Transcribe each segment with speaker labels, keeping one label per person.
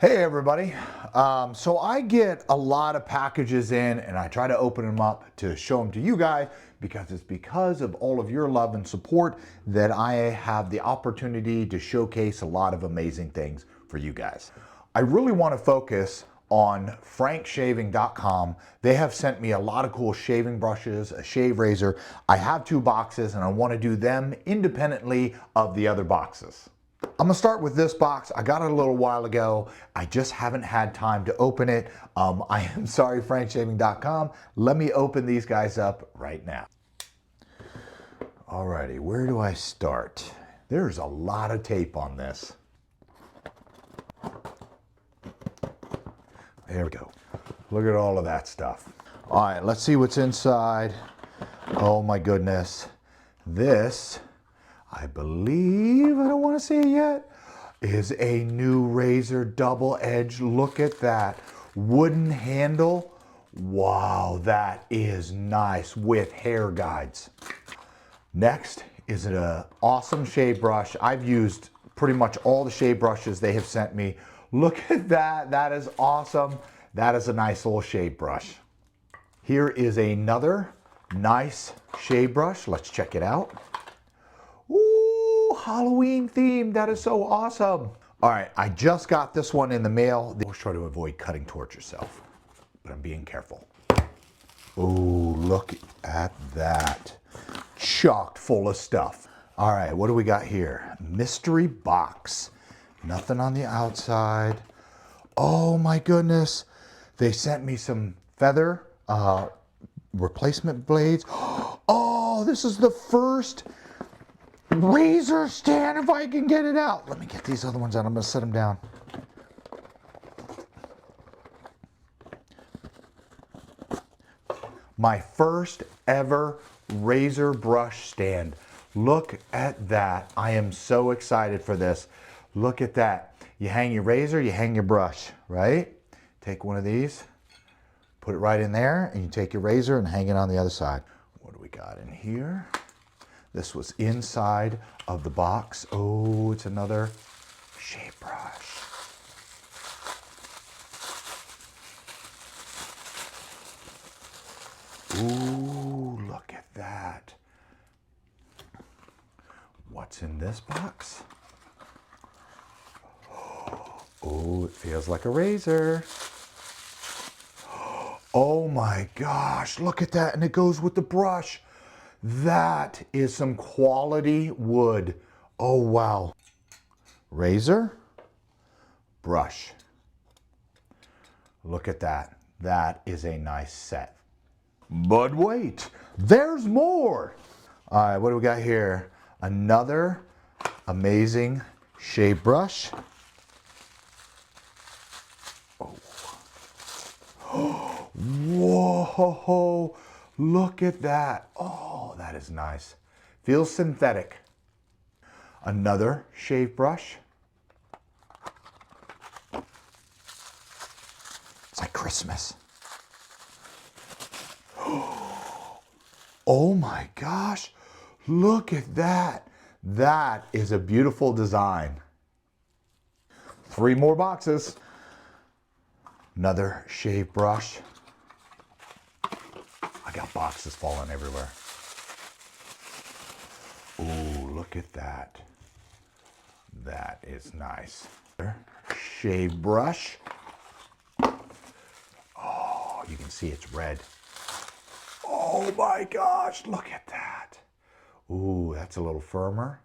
Speaker 1: Hey everybody. So I get a lot of packages in and I try to open them up to show them to you guys because it's because of all of your love and support that I have the opportunity to showcase a lot of amazing things for you guys. I really want to focus on frankshaving.com. They have sent me a lot of cool shaving brushes, a shave razor. I have 2 boxes and I want to do them independently of the other boxes. I'm gonna start with this box. I got it a little while ago. I just haven't had time to open it. I am sorry, frankshaving.com. Let me open these guys up right now. Alrighty, where do I start? There's a lot of tape on this. There we go. Look at all of that stuff. All right, let's see what's inside. Oh my goodness. This, I believe, I don't want to say it yet, is a new razor double edge. Look at that. Wooden handle. Wow, that is nice with hair guides. Next is an awesome shave brush. I've used pretty much all the shave brushes they have sent me. Look at that. That is awesome. That is a nice little shave brush. Here is another nice shave brush. Let's check it out. Ooh, Halloween themed. That is so awesome. All right, I just got this one in the mail. Always try to avoid cutting towards yourself, but I'm being careful. Ooh, look at that. Chocked full of stuff. All right, what do we got here? Mystery box. Nothing on the outside. Oh my goodness. They sent me some feather replacement blades. Oh, this is the first razor stand if I can get it out. Let me get these other ones out. I'm going to set them down. My first ever razor brush stand. Look at that. I am so excited for this. Look at that. You hang your razor, you hang your brush, right? Take one of these, put it right in there, and you take your razor and hang it on the other side. What do we got in here? This was inside of the box. Oh, it's another shave brush. Ooh, look at that. What's in this box? Oh, it feels like a razor. Oh my gosh, look at that. And it goes with the brush. That is some quality wood. Oh wow. Razor, brush. Look at that. That is a nice set. But wait, there's more. All right, what do we got here? Another amazing shave brush. Oh. Whoa, look at that. Oh, that is nice. Feels synthetic. Another shave brush. It's like Christmas. Oh my gosh, look at that. That is a beautiful design. 3 more boxes. Another shave brush. I got boxes falling everywhere. Ooh, look at that. That is nice. Shave brush. Oh, you can see it's red. Oh my gosh, look at that. Ooh, that's a little firmer.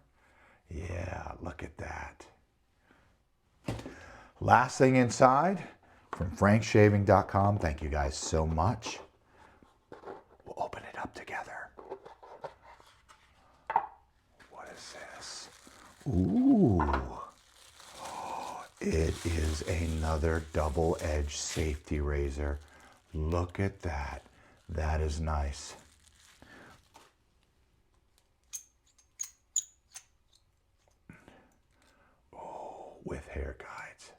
Speaker 1: Yeah, look at that. Last thing inside from frankshaving.com. Thank you guys so much. We'll open it up together. What is this? Ooh. It is another double-edged safety razor. Look at that. That is nice. Oh, with hair guides.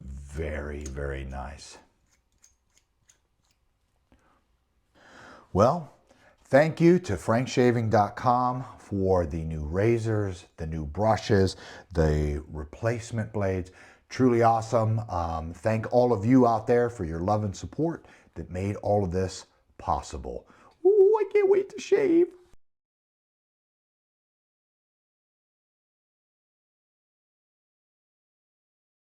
Speaker 1: Very, very nice. Well, thank you to frankshaving.com for the new razors, the new brushes, the replacement blades. Truly awesome. Thank all of you out there for your love and support that made all of this possible. Ooh, I can't wait to shave.